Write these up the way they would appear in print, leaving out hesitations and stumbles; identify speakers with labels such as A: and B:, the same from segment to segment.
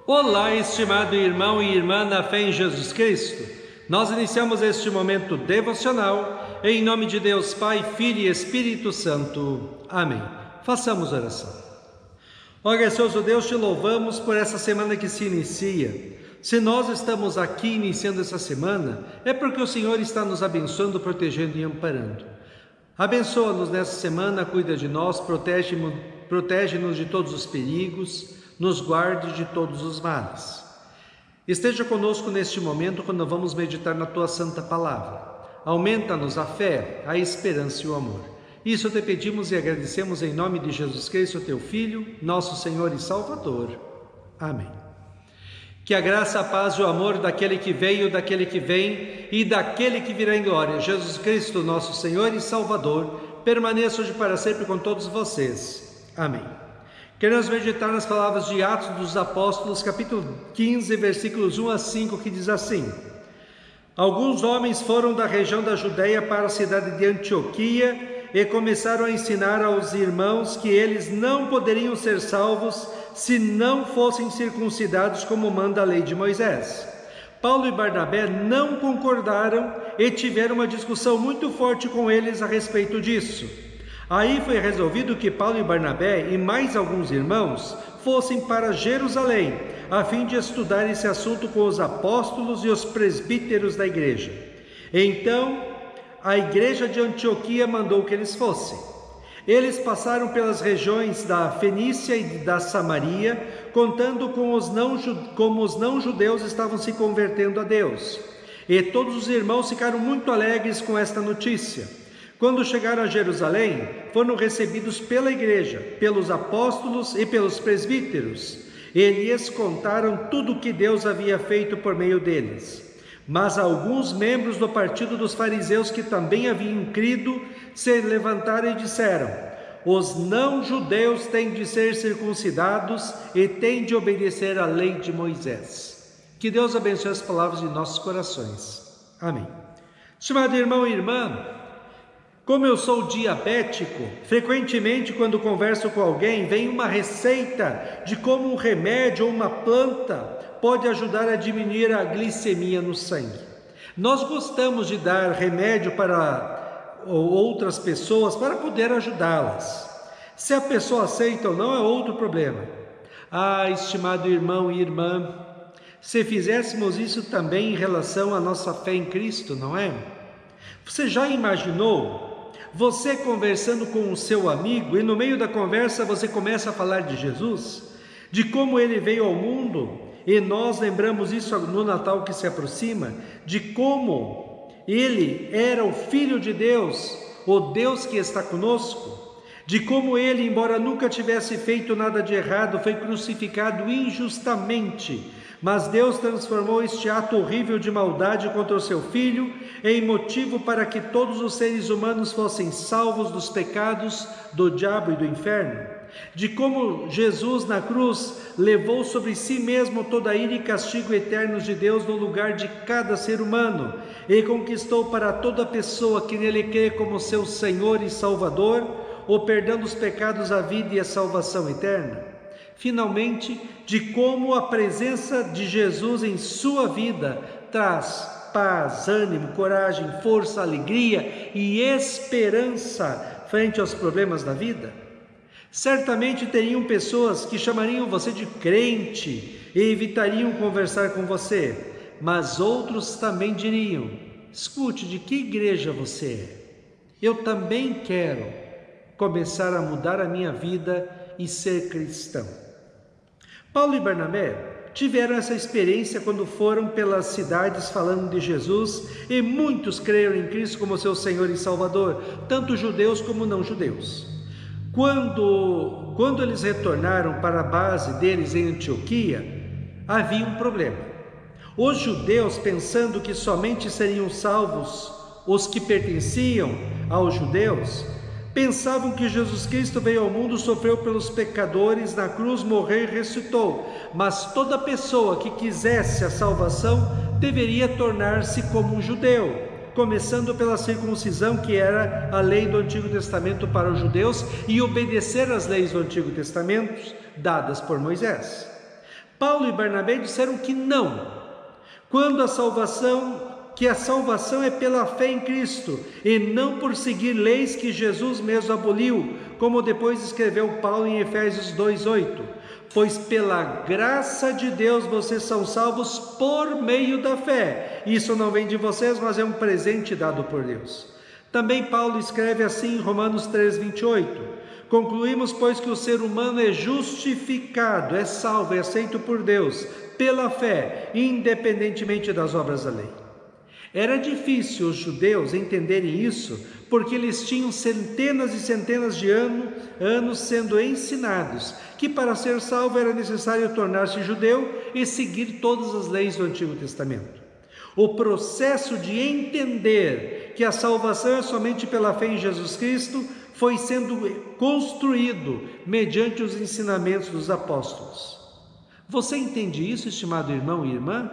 A: Olá, estimado irmão e irmã na fé em Jesus Cristo. Nós iniciamos este momento devocional em nome de Deus Pai, Filho e Espírito Santo. Amém. Façamos oração. Ó gracioso Deus, te louvamos por essa semana que se inicia. Se nós estamos aqui iniciando essa semana, é porque o Senhor está nos abençoando, protegendo e amparando. Abençoa-nos nessa semana, cuida de nós, protege-nos de todos os perigos, nos guarde de todos os males. Esteja conosco neste momento quando vamos meditar na Tua Santa Palavra. Aumenta-nos a fé, a esperança e o amor. Isso te pedimos e agradecemos em nome de Jesus Cristo, Teu Filho, nosso Senhor e Salvador. Amém. Que a graça, a paz e o amor daquele que veio, daquele que vem e daquele que virá em glória, Jesus Cristo, nosso Senhor e Salvador, permaneça hoje para sempre com todos vocês. Amém. Queremos meditar nas palavras de Atos dos Apóstolos, capítulo 15, versículos 1 a 5, que diz assim: Alguns homens foram da região da Judéia para a cidade de Antioquia e começaram a ensinar aos irmãos que eles não poderiam ser salvos se não fossem circuncidados como manda a lei de Moisés. Paulo e Barnabé não concordaram e tiveram uma discussão muito forte com eles a respeito disso. Aí foi resolvido que Paulo e Barnabé e mais alguns irmãos fossem para Jerusalém, a fim de estudar esse assunto com os apóstolos e os presbíteros da igreja. Então, a igreja de Antioquia mandou que eles fossem. Eles passaram pelas regiões da Fenícia e da Samaria, contando como os não-judeus estavam se convertendo a Deus. E todos os irmãos ficaram muito alegres com esta notícia. Quando chegaram a Jerusalém, foram recebidos pela igreja, pelos apóstolos e pelos presbíteros. E lhes contaram tudo o que Deus havia feito por meio deles. Mas alguns membros do partido dos fariseus que também haviam crido se levantaram e disseram: Os não-judeus têm de ser circuncidados e têm de obedecer à lei de Moisés. Que Deus abençoe as palavras de nossos corações. Amém. Estimado irmão e irmã, como eu sou diabético, frequentemente quando converso com alguém, vem uma receita de como um remédio ou uma planta pode ajudar a diminuir a glicemia no sangue. Nós gostamos de dar remédio para outras pessoas para poder ajudá-las. Se a pessoa aceita ou não é outro problema. Ah, estimado irmão e irmã, se fizéssemos isso também em relação à nossa fé em Cristo, não é? Você já imaginou você conversando com o seu amigo e no meio da conversa você começa a falar de Jesus, de como ele veio ao mundo, e nós lembramos isso no Natal que se aproxima, de como ele era o Filho de Deus, o Deus que está conosco, de como ele, embora nunca tivesse feito nada de errado, foi crucificado injustamente, mas Deus transformou este ato horrível de maldade contra o seu Filho em motivo para que todos os seres humanos fossem salvos dos pecados do diabo e do inferno. De como Jesus na cruz levou sobre si mesmo toda a ira e castigo eternos de Deus no lugar de cada ser humano e conquistou para toda pessoa que nele crê como seu Senhor e Salvador o perdão dos pecados, a vida e a salvação eterna. Finalmente, de como a presença de Jesus em sua vida traz paz, ânimo, coragem, força, alegria e esperança frente aos problemas da vida. Certamente teriam pessoas que chamariam você de crente e evitariam conversar com você, mas outros também diriam: escute, de que igreja você é? Eu também quero começar a mudar a minha vida e ser cristão. Paulo e Barnabé tiveram essa experiência quando foram pelas cidades falando de Jesus e muitos creram em Cristo como seu Senhor e Salvador, tanto judeus como não judeus. Quando eles retornaram para a base deles em Antioquia, havia um problema. Os judeus, pensando que somente seriam salvos os que pertenciam aos judeus, pensavam que Jesus Cristo veio ao mundo, sofreu pelos pecadores, na cruz morreu e ressuscitou, mas toda pessoa que quisesse a salvação deveria tornar-se como um judeu, começando pela circuncisão, que era a lei do Antigo Testamento para os judeus, e obedecer às leis do Antigo Testamento dadas por Moisés. Paulo e Barnabé disseram que não. Que a salvação é pela fé em Cristo e não por seguir leis que Jesus mesmo aboliu, como depois escreveu Paulo em Efésios 2:8. Pois pela graça de Deus vocês são salvos por meio da fé. Isso não vem de vocês, mas é um presente dado por Deus. Também Paulo escreve assim em Romanos 3:28. Concluímos, pois, que o ser humano é justificado, é salvo, é aceito por Deus, pela fé, independentemente das obras da lei. Era difícil os judeus entenderem isso, porque eles tinham centenas e centenas de anos sendo ensinados que para ser salvo era necessário tornar-se judeu e seguir todas as leis do Antigo Testamento. O processo de entender que a salvação é somente pela fé em Jesus Cristo foi sendo construído mediante os ensinamentos dos apóstolos. Você entende isso, estimado irmão e irmã?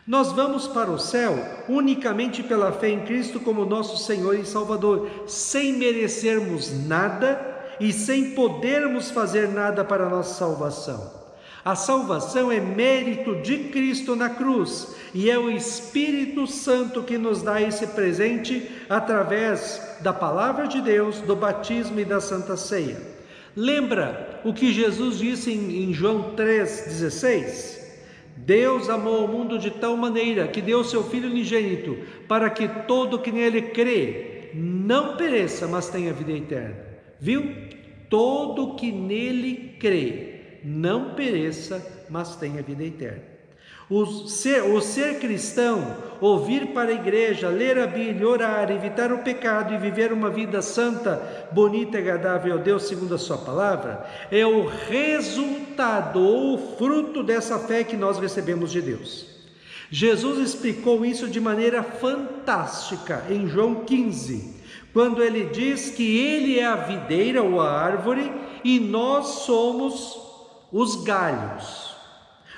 A: Nós vamos para o céu unicamente pela fé em Cristo como nosso Senhor e Salvador, sem merecermos nada e sem podermos fazer nada para a nossa salvação. A salvação é mérito de Cristo na cruz e é o Espírito Santo que nos dá esse presente através da Palavra de Deus, do batismo e da Santa Ceia. Lembra o que Jesus disse em João 3,16? Deus amou o mundo de tal maneira que deu seu Filho unigênito, para que todo que nele crê não pereça, mas tenha vida eterna. Viu? Todo que nele crê não pereça, mas tenha vida eterna. O ser cristão, ouvir para a igreja, ler a Bíblia, orar, evitar o pecado e viver uma vida santa, bonita e agradável a Deus segundo a sua palavra, é o resultado ou o fruto dessa fé que nós recebemos de Deus. Jesus explicou isso de maneira fantástica em João 15, quando ele diz que ele é a videira ou a árvore e nós somos os galhos.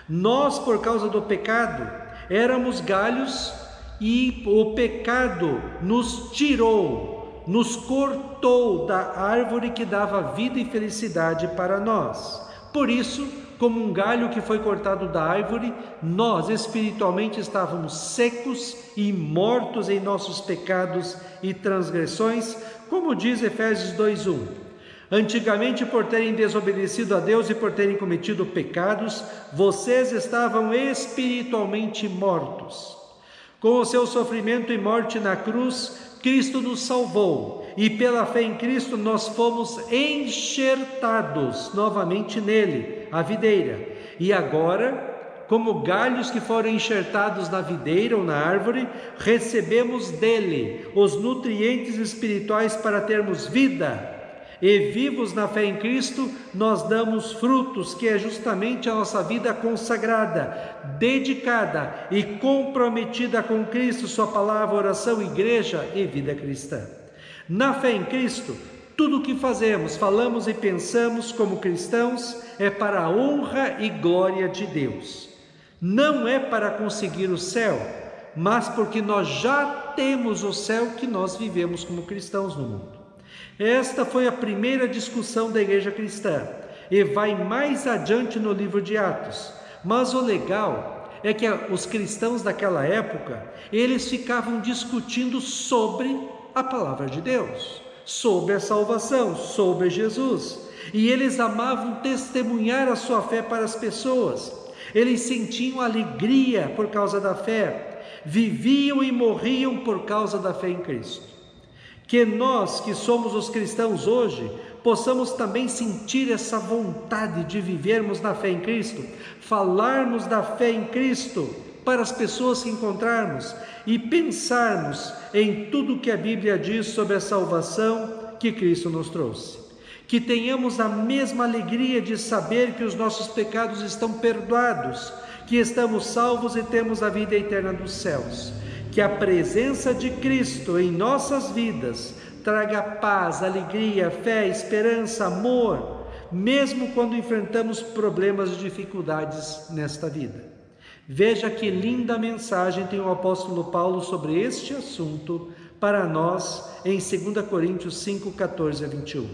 A: Nós, por causa do pecado, éramos galhos e o pecado nos tirou, nos cortou da árvore que dava vida e felicidade para nós. Por isso, como um galho que foi cortado da árvore, nós espiritualmente estávamos secos e mortos em nossos pecados e transgressões, como diz Efésios 2:1. Antigamente, por terem desobedecido a Deus e por terem cometido pecados, vocês estavam espiritualmente mortos. Com o seu sofrimento e morte na cruz, Cristo nos salvou, e pela fé em Cristo nós fomos enxertados novamente nele, a videira. E agora, como galhos que foram enxertados na videira ou na árvore, recebemos dele os nutrientes espirituais para termos vida. E vivos na fé em Cristo, nós damos frutos, que é justamente a nossa vida consagrada, dedicada e comprometida com Cristo, sua palavra, oração, igreja e vida cristã. Na fé em Cristo, tudo o que fazemos, falamos e pensamos como cristãos é para a honra e glória de Deus. Não é para conseguir o céu, mas porque nós já temos o céu que nós vivemos como cristãos no mundo. Esta foi a primeira discussão da igreja cristã e vai mais adiante no livro de Atos. Mas o legal é que os cristãos daquela época, eles ficavam discutindo sobre a palavra de Deus, sobre a salvação, sobre Jesus. E eles amavam testemunhar a sua fé para as pessoas. Eles sentiam alegria por causa da fé, viviam e morriam por causa da fé em Cristo. Que nós, que somos os cristãos hoje, possamos também sentir essa vontade de vivermos na fé em Cristo, falarmos da fé em Cristo para as pessoas que encontrarmos e pensarmos em tudo que a Bíblia diz sobre a salvação que Cristo nos trouxe. Que tenhamos a mesma alegria de saber que os nossos pecados estão perdoados, que estamos salvos e temos a vida eterna dos céus. Que a presença de Cristo em nossas vidas traga paz, alegria, fé, esperança, amor, mesmo quando enfrentamos problemas e dificuldades nesta vida. Veja que linda mensagem tem o apóstolo Paulo sobre este assunto para nós em 2 Coríntios 5, 14 a 21.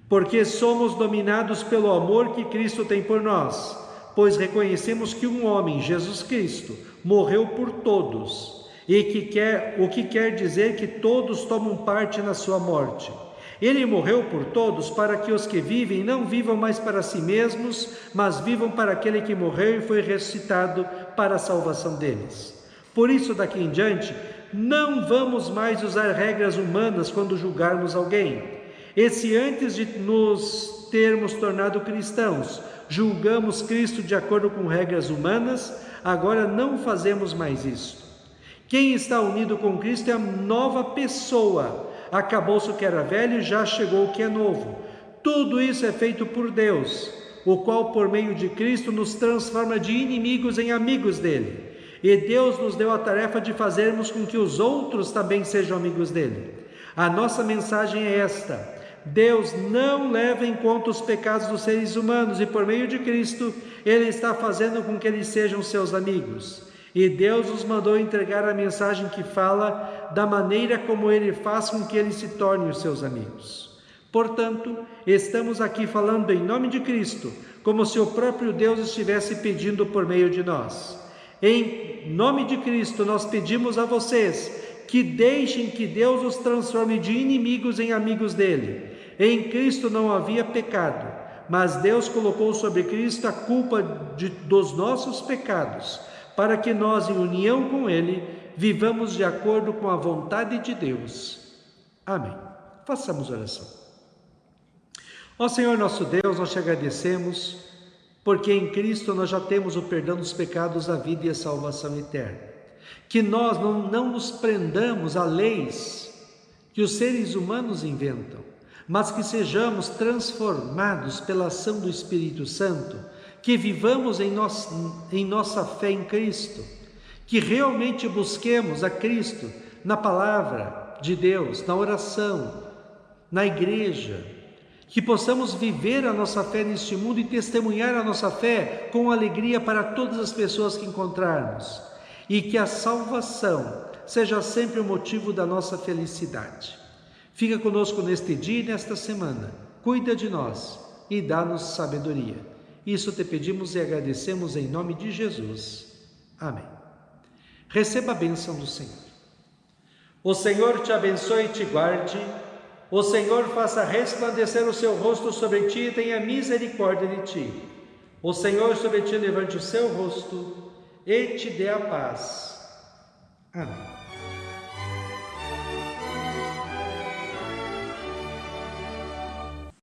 A: Porque somos dominados pelo amor que Cristo tem por nós. pois reconhecemos que um homem, Jesus Cristo, morreu por todos, o que quer dizer que todos tomam parte na sua morte. Ele morreu por todos para que os que vivem não vivam mais para si mesmos, mas vivam para aquele que morreu e foi ressuscitado para a salvação deles. Por isso, daqui em diante, não vamos mais usar regras humanas quando julgarmos alguém. E se antes de nos termos tornado cristãos, julgamos Cristo de acordo com regras humanas, agora não fazemos mais isso. Quem está unido com Cristo é a nova pessoa. Acabou-se o que era velho e já chegou o que é novo. Tudo isso é feito por Deus, o qual por meio de Cristo nos transforma de inimigos em amigos dele. E Deus nos deu a tarefa de fazermos com que os outros também sejam amigos dele. A nossa mensagem é esta: Deus não leva em conta os pecados dos seres humanos e por meio de Cristo Ele está fazendo com que eles sejam seus amigos. E Deus nos mandou entregar a mensagem que fala da maneira como Ele faz com que eles se tornem os seus amigos. Portanto, estamos aqui falando em nome de Cristo, como se o próprio Deus estivesse pedindo por meio de nós. Em nome de Cristo, nós pedimos a vocês que deixem que Deus os transforme de inimigos em amigos dele. Em Cristo não havia pecado, mas Deus colocou sobre Cristo a culpa dos nossos pecados, para que nós, em união com Ele, vivamos de acordo com a vontade de Deus. Amém. Façamos oração. Ó Senhor nosso Deus, nós te agradecemos, porque em Cristo nós já temos o perdão dos pecados, a vida e a salvação eterna. Que nós não nos prendamos a leis que os seres humanos inventam, mas que sejamos transformados pela ação do Espírito Santo, que vivamos em nossa fé em Cristo, que realmente busquemos a Cristo na palavra de Deus, na oração, na igreja, que possamos viver a nossa fé neste mundo e testemunhar a nossa fé com alegria para todas as pessoas que encontrarmos, e que a salvação seja sempre o motivo da nossa felicidade. Fica conosco neste dia e nesta semana, cuida de nós e dá-nos sabedoria. Isso te pedimos e agradecemos em nome de Jesus. Amém. Receba a bênção do Senhor. O Senhor te abençoe e te guarde. O Senhor faça resplandecer o seu rosto sobre ti e tenha misericórdia de ti. O Senhor sobre ti levante o seu rosto e te dê a paz. Amém.